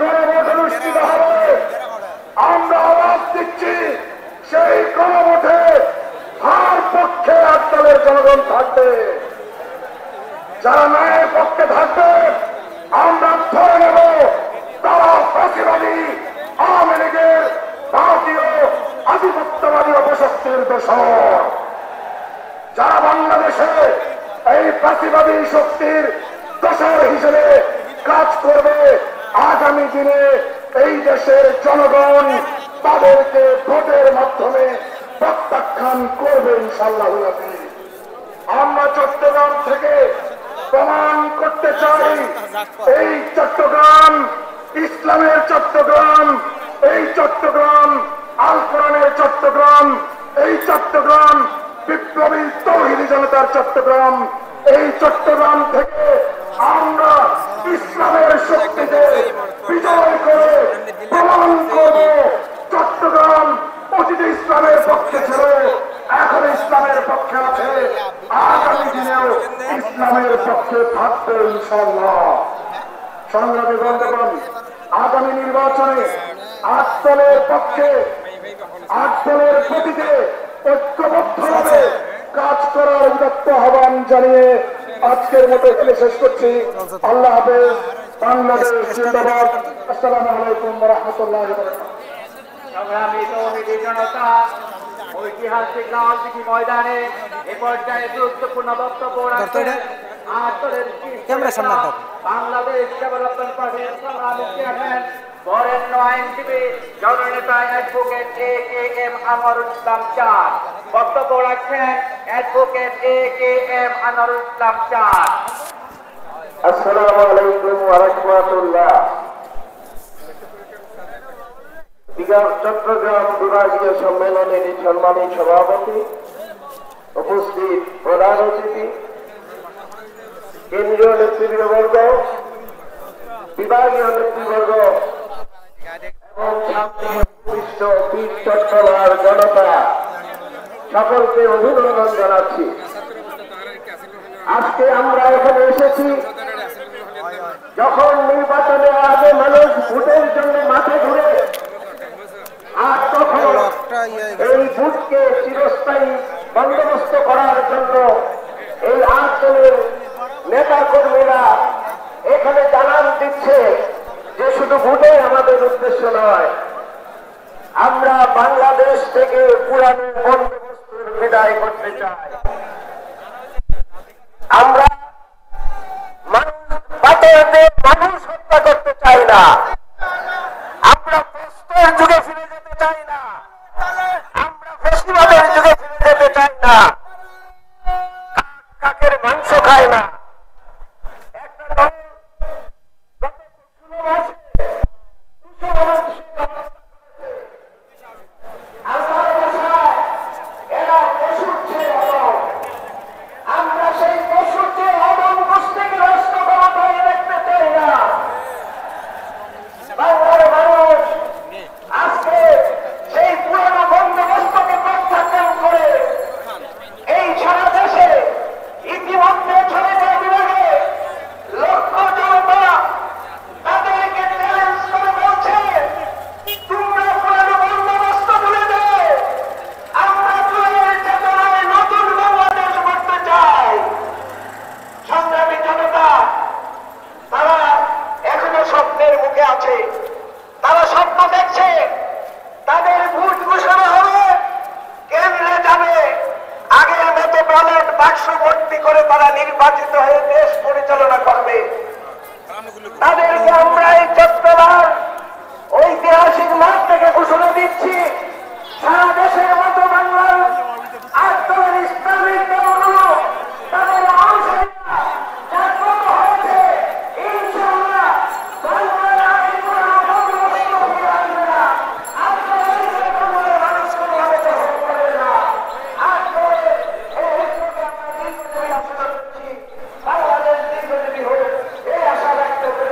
গণভোট অনুষ্ঠিত হবে। আমরা আওয়াজ দিচ্ছি, সেই গণভোটে হার পক্ষে আটদলের জনগণ থাকবে। যারা ন্যায়ের পক্ষে থাকবে আমরা ধরে নেব তারা ফাঁসিবাদী আওয়ামী লীগের ভারতীয় আধিপত্যবাদী অপশক্তির দোসর। যারা বাংলাদেশে এই ফাঁসিবাদী শক্তির দোসর হিসেবে কাজ করবে, আগামী দিনে এই দেশের জনগণ তাদেরকে ভোটের মাধ্যমে প্রত্যাখ্যান করবে ইনশাআল্লাহ। আমরা চট্টগ্রাম থেকে প্রমাণ করতে চাই, এই চট্টগ্রাম ইসলামের চট্টগ্রাম, এই চট্টগ্রাম আল কোরআনের চট্টগ্রাম, এই চট্টগ্রাম বিপ্লবী তৌহিদি জনতার চট্টগ্রাম। এই চট্টগ্রাম থেকে আমরা ইসলামের শক্তিকে বিজয় করে প্রমাণ করব চট্টগ্রাম অতীত ইসলামের পক্ষে ছিল, এখন ইসলামের পক্ষে আছে, আগামী দিনেও ইসলামের পক্ষে থাকবে ইনশাআল্লাহ। সংগ্রামী বন্ধুগণ, আগামী নির্বাচনে আটদলের পক্ষে, আটদলের প্রতিকে ঐক্যবদ্ধভাবে কাজ করার উদাত্ত আহ্বান জানিয়ে আজকের মতো এখানে শেষ করছি। আল্লাহ হাফেজ। বাংলাদেশ জিন্দাবাদ। আসসালামু আলাইকুম ওয়া রাহমাতুল্লাহি ওয়া বারাকাতুহু। সংগ্রামী তৌহিদি জনতা, ঐতিহাসিক রাজনীতি ময়দানে এ পর্যায়ে গুরুত্বপূর্ণ বক্তব্য রাখছেন আটদলের বাংলাদেশ ডেভেলপমেন্ট পার্টির সংগ্রামী চেয়ারম্যান বরেণ্য আইনজীবী জননেতা অ্যাডভোকেট AKM আনোয়ারুল ইসলাম চাঁদ। বক্তব্য রাখছেন অ্যাডভোকেট AKM আনোয়ারুল ইসলাম চাঁদ। আসসালামু আলাইকুম ওয়া রাহমাতুল্লাহ। চট্টগ্রাম বিভাগীয় সম্মেলনের সম্মানিত সভাপতি, উপস্থিত প্রধান অতিথি, কেন্দ্রীয় নেতৃবৃন্দ, বিভাগীয় নেতৃবৃন্দ এবং চট্টগ্রাম জনতা, সকলকে অভিনন্দন জানাচ্ছি। আজকে আমরা এখানে এসেছি যখন নির্বাচনের আগে মানুষ ভোটের জন্য মাঠে ঘুরে, আর তখন এই ভোটকে চিরস্থায়ী বন্দোবস্ত করার জন্য এই আটদলের নেতা কর্মীরা এখানে জানান দিচ্ছে যে শুধু ভোটে আমাদের উদ্দেশ্য নয়, আমরা বাংলাদেশ থেকে পুরানো বন্দোবস্তের বিদায় করতে চাই। আমরা মানুষ হত্যা করতে চাই না, আমরা প্রস্তর যুগে ফিরে যেতে চাই না, আমরা ফেস্টিভালের যুগে ফিরে যেতে চাই না, কাকের মাংস খায় না। একটা আমরা সেই পশুর যে অমন গোষ্ঠীকে নষ্ট করা দেখতে চাই না। বাংলার মানুষ আজকে সেই পুরনো বন্দোবস্তকে প্রত্যাখ্যান করে এই সারা দেশে ইতিমধ্যে ছড়িয়ে বিভাগে লক্ষ জনতা তাদেরকে চ্যালেঞ্জ করে বলছে, তোমরা পুরনো বন্দোবস্ত ভুলে যাও, আমরা জয়ের চেতনায় নতুন বাংলাদেশ গড়তে চাই। সংগ্রামী জনতা, তারা এখনো স্বপ্নের মুখে আছে, তারা স্বপ্ন দেখছে তাদের ভোট ঘোষণা হবে, কেন্দ্রে যাবে, আগের মতো ব্যালট বাক্স ভর্তি করে তারা নির্বাচিত হয়ে দেশ পরিচালনা করবে। তাদেরকে আমরা এই চট্টগ্রাম ঐতিহাসিক মাঠ থেকে ঘোষণা দিচ্ছি, সারা দেশের মতো বাংলার আটদলের ইসলামিক দলগুলো তাদের অনুসারীরা জাগ্রত হয়েছে। ইনশাআল্লাহ বাংলার আইন বন্দোবস্ত ফিরে আসবে না, আটদলের মানুষ কোনোভাবে গ্রহণ করবে না। আটদলের এই ঐক্যকে আমরা দীর্ঘদিন আশা করছি, বাংলাদেশ দীর্ঘজীবী হোক এই আশা ব্যক্ত করে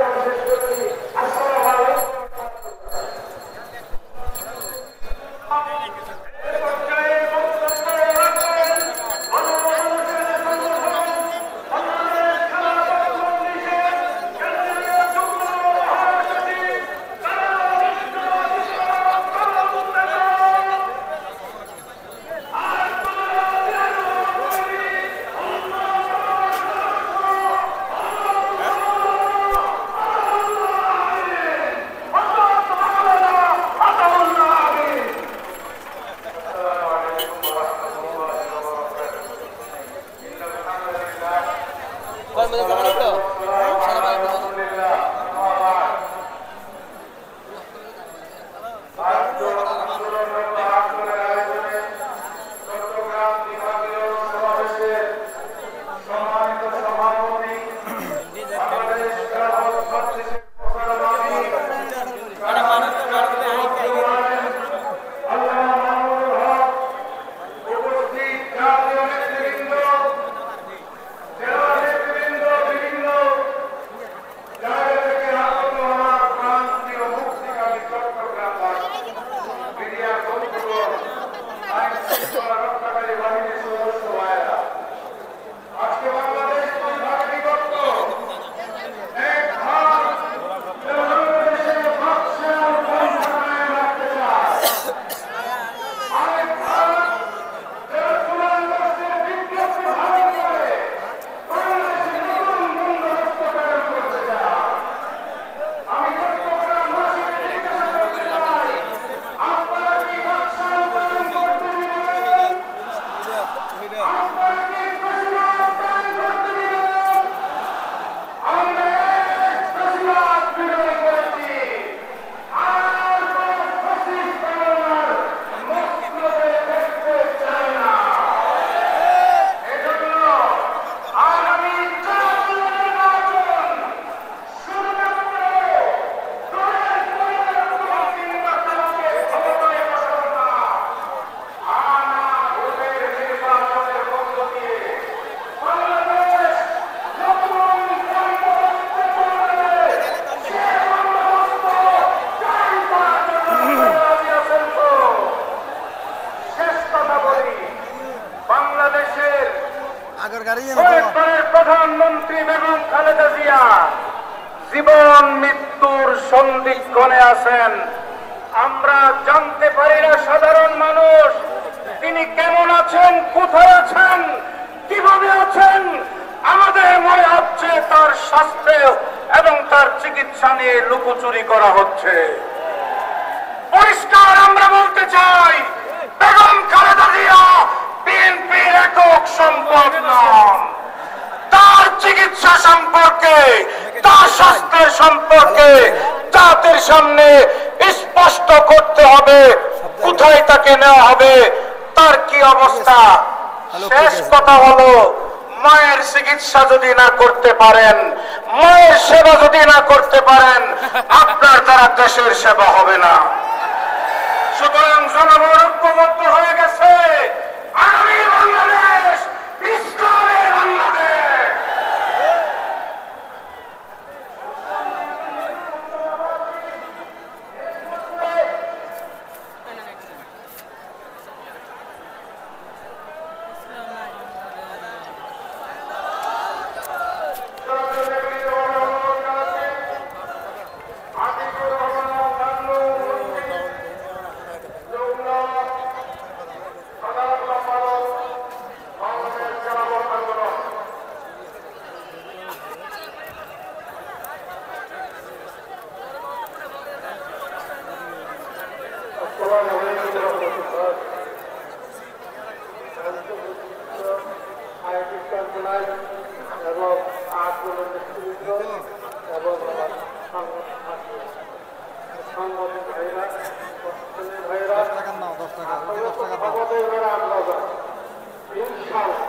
জীবন মৃত্যুর সন্ধিক্ষণে আছেন। আমরা জানতে পারি না সাধারণ মানুষ তিনি কেমন আছেন, কোথায় আছেন, কিভাবে আছেন। আমাদের মনে হচ্ছে তার স্বাস্থ্য এবং তার চিকিৎসা নিয়ে লুকোচুরি করা হচ্ছে। পরিষ্কার আমরা বলতে চাই, বেগম খালেদা জিয়া বিএনপির একক সম্পদ নন। তার চিকিৎসা সম্পর্কে, তার স্বাস্থ্যের সম্পর্কে জাতির সামনে স্পষ্ট করতে হবে কোথায় তাকে নেওয়া হবে, তার কি অবস্থা। শেষ কথা হলো, মায়ের চিকিৎসা যদি না করতে পারেন, মায়ের সেবা যদি না করতে পারেন, আপনার দ্বারা দেশের সেবা হবে না। সুতরাং জনগণ ঐক্যবদ্ধ হয়ে গেছে। আগামী বাংলাদেশ ইসলামের বাংলাদেশ। এবং আন্দোলন নেতৃবৃন্দ এবং সাংবাদিক ভাইরা, ভাইরা, ইনশাআল্লাহ